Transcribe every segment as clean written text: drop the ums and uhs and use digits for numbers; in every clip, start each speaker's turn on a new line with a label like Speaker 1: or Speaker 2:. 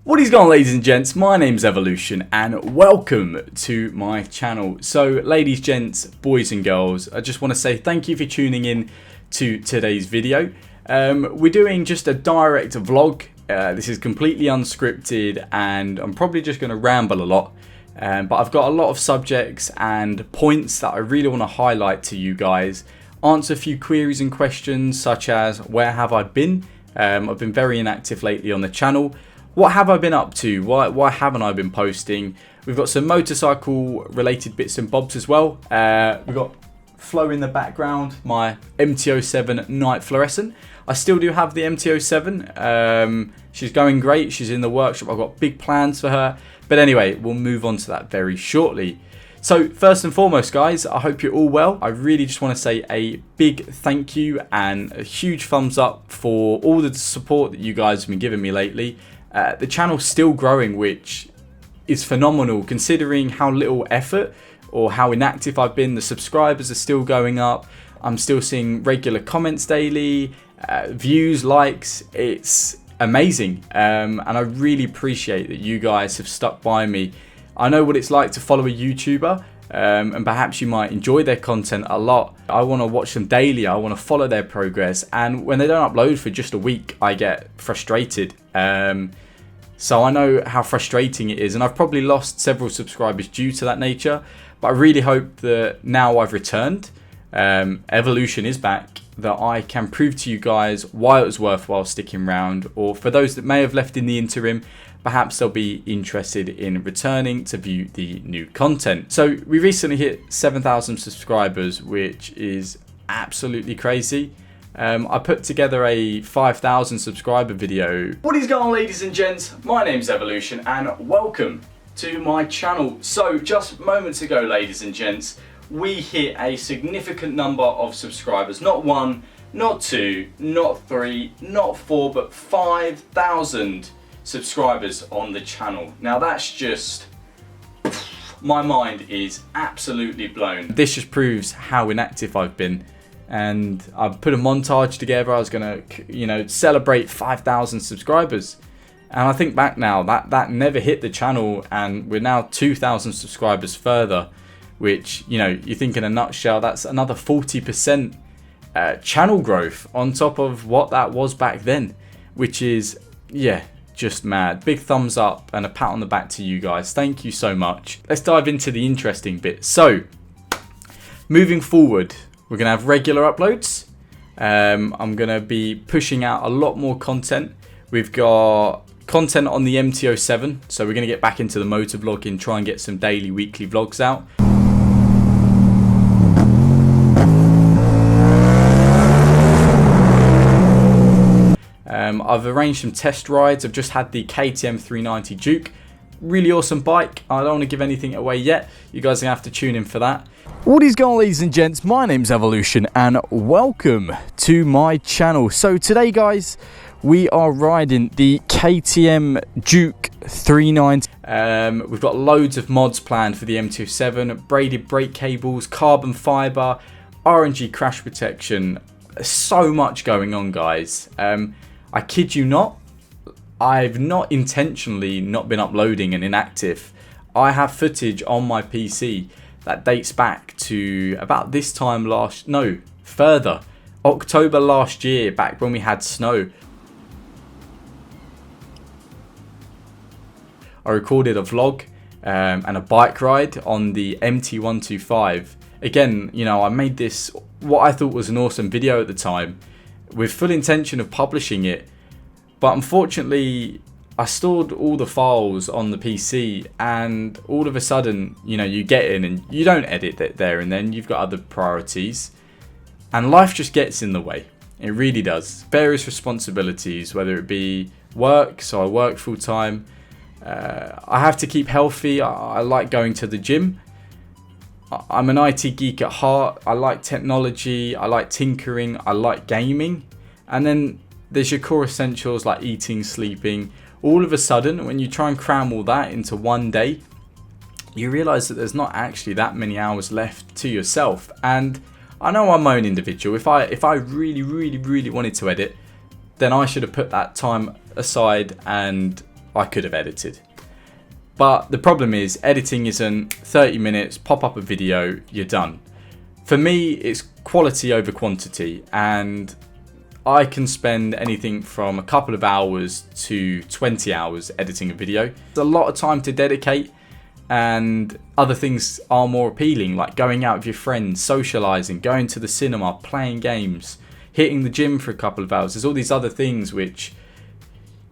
Speaker 1: What is going on, ladies and gents? My name's Evolution and welcome to my channel. So ladies, gents, boys and girls, I just want to say thank you for tuning in to today's video. We're doing just a direct vlog. This is completely unscripted and I'm probably just going to ramble a lot. But I've got a lot of subjects and points that I really want to highlight to you guys. Answer a few queries and questions such as where have I been? I've been very inactive lately on the channel. What have I been up to? Why haven't I been posting? We've got some motorcycle related bits and bobs as well. We've got Flo in the background, my MT07 night fluorescent. I still do have the MT07. She's going great. She's in the workshop. I've got big plans for her. But anyway, we'll move on to that very shortly. So first and foremost, guys, I hope you're all well. I really just want to say a big thank you and a huge thumbs up for all the support that you guys have been giving me lately. The channel's still growing, which is phenomenal considering how little effort or how inactive I've been. The subscribers are still going up. I'm still seeing regular comments daily, views, likes. It's amazing. And I really appreciate that you guys have stuck by me. I know what it's like to follow a YouTuber, and perhaps you might enjoy their content a lot. I want to watch them daily. I want to follow their progress. And when they don't upload for just a week, I get frustrated. So I know how frustrating it is. And I've probably lost several subscribers due to that nature. But I really hope that now I've returned, Evolution is back, that I can prove to you guys why it was worthwhile sticking around. Or for those that may have left in the interim, perhaps they'll be interested in returning to view the new content. So we recently hit 7,000 subscribers, which is absolutely crazy. I put together a 5,000 subscriber video. What is going on, ladies and gents? My name's Evolution and welcome to my channel. So just moments ago, ladies and gents, we hit a significant number of subscribers. Not one, not two, not three, not four, but 5,000 subscribers on the channel. Now that's just, my mind is absolutely blown. This just proves how inactive I've been, and I've put a montage together. I was gonna, celebrate 5,000 subscribers, and I think back now that never hit the channel, and we're now 2,000 subscribers further, which, you think in a nutshell, that's another 40% channel growth on top of what that was back then, which is, yeah, just mad. Big thumbs up and a pat on the back to you guys. Thank you so much. Let's dive into the interesting bit. So moving forward, we're gonna have regular uploads. I'm gonna be pushing out a lot more content. We've got content on the MT07, so we're gonna get back into the motovlogging, try and get some daily, weekly vlogs out. I've arranged some test rides. I've just had the KTM 390 Duke. Really awesome bike. I don't want to give anything away yet. You guys are going to have to tune in for that. What is going on, ladies and gents? My name's Evolution and welcome to my channel. So today, guys, we are riding the KTM Duke 390. We've got loads of mods planned for the MT07. Braided brake cables, carbon fiber, RNG crash protection. So much going on, guys. I kid you not, I've not intentionally not been uploading and inactive. I have footage on my PC that dates back to about this time further. October last year, back when we had snow. I recorded a vlog and a bike ride on the MT125. Again, I made this, what I thought was an awesome video at the time, with full intention of publishing it, but unfortunately I stored all the files on the PC, and all of a sudden, you get in and you don't edit it there and then. You've got other priorities and life just gets in the way. It really does. Various responsibilities, whether it be work, so I work full time, I have to keep healthy. I like going to the gym. I'm an IT geek at heart. I like technology, I like tinkering, I like gaming. And then there's your core essentials like eating, sleeping. All of a sudden, when you try and cram all that into one day, you realize that there's not actually that many hours left to yourself. And I know I'm my own individual. If I really wanted to edit, then I should have put that time aside and I could have edited. But the problem is editing isn't 30 minutes, pop up a video, you're done. For me, it's quality over quantity, and I can spend anything from a couple of hours to 20 hours editing a video. It's a lot of time to dedicate, and other things are more appealing, like going out with your friends, socializing, going to the cinema, playing games, hitting the gym for a couple of hours. There's all these other things which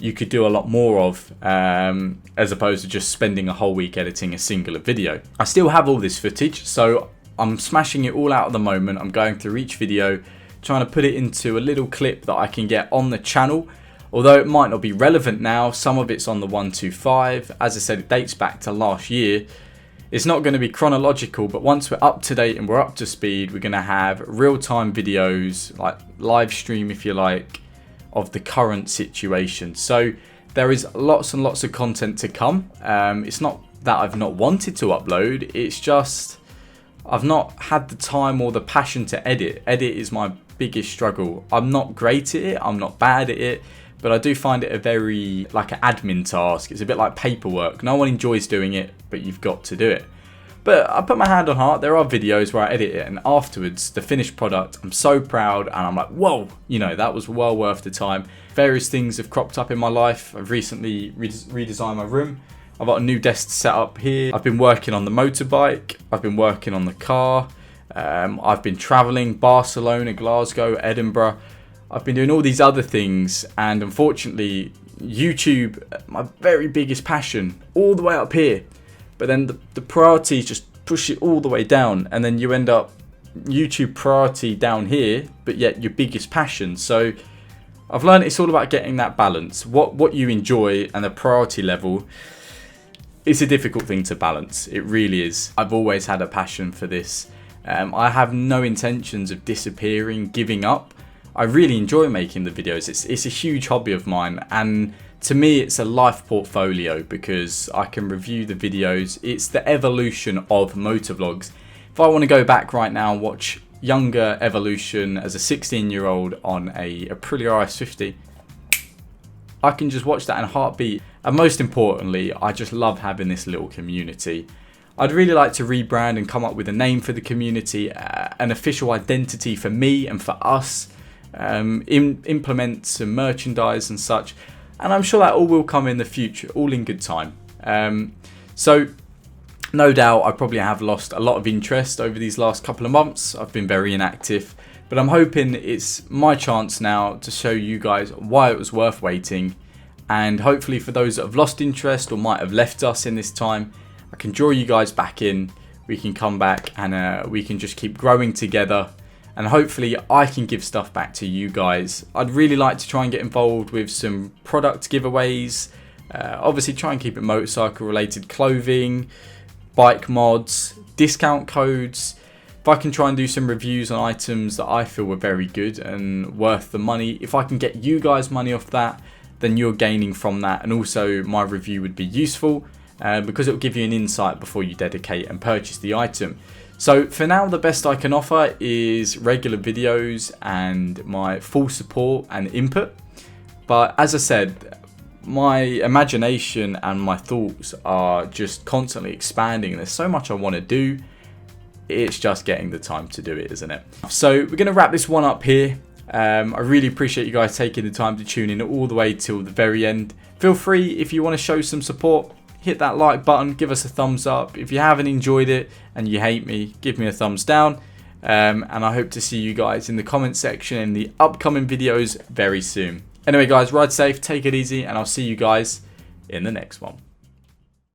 Speaker 1: you could do a lot more of, as opposed to just spending a whole week editing a singular video. I still have all this footage, so I'm smashing it all out at the moment. I'm going through each video, trying to put it into a little clip that I can get on the channel. Although it might not be relevant now, some of it's on the 125. As I said, it dates back to last year. It's not going to be chronological, but once we're up to date and we're up to speed, we're going to have real-time videos, like live stream if you like, of the current situation. So there is lots and lots of content to come. It's not that I've not wanted to upload, it's just I've not had the time or the passion to edit. Edit is my biggest struggle. I'm not great at it, I'm not bad at it, but I do find it a very, like an admin task. It's a bit like paperwork. No one enjoys doing it, but you've got to do it. But I put my hand on heart, there are videos where I edit it, and afterwards, the finished product, I'm so proud, and I'm like, whoa, you know, that was well worth the time. Various things have cropped up in my life. I've recently redesigned my room. I've got a new desk set up here. I've been working on the motorbike. I've been working on the car. I've been traveling, Barcelona, Glasgow, Edinburgh. I've been doing all these other things, and unfortunately, YouTube, my very biggest passion, all the way up here. But then the priorities just push it all the way down, and then you end up YouTube priority down here, but yet your biggest passion. So I've learned it's all about getting that balance. What you enjoy and the priority level is a difficult thing to balance. It really is. I've always had a passion for this. I have no intentions of disappearing, giving up. I really enjoy making the videos. It's a huge hobby of mine, and to me it's a life portfolio because I can review the videos. It's the evolution of motovlogs. If I want to go back right now and watch younger Evolution as a 16-year-old on a Aprilia RS50, I can just watch that in a heartbeat. And most importantly, I just love having this little community. I'd really like to rebrand and come up with a name for the community, an official identity for me and for us, implement some merchandise and such. And I'm sure that all will come in the future, all in good time. So no doubt I probably have lost a lot of interest over these last couple of months. I've been very inactive, but I'm hoping it's my chance now to show you guys why it was worth waiting. And hopefully for those that have lost interest or might have left us in this time, I can draw you guys back in. We can come back and we can just keep growing together. And hopefully I can give stuff back to you guys. I'd really like to try and get involved with some product giveaways. Obviously try and keep it motorcycle related, clothing, bike mods, discount codes. If I can try and do some reviews on items that I feel were very good and worth the money. If I can get you guys money off that, then you're gaining from that. And also my review would be useful because it will give you an insight before you dedicate and purchase the item. So for now, the best I can offer is regular videos and my full support and input. But as I said, my imagination and my thoughts are just constantly expanding. There's so much I want to do. It's just getting the time to do it, isn't it? So we're going to wrap this one up here. I really appreciate you guys taking the time to tune in all the way till the very end. Feel free, if you want to show some support, hit that like button, give us a thumbs up. If you haven't enjoyed it and you hate me, give me a thumbs down. And I hope to see you guys in the comment section in the upcoming videos very soon. Anyway guys, ride safe, take it easy, and I'll see you guys in the next one.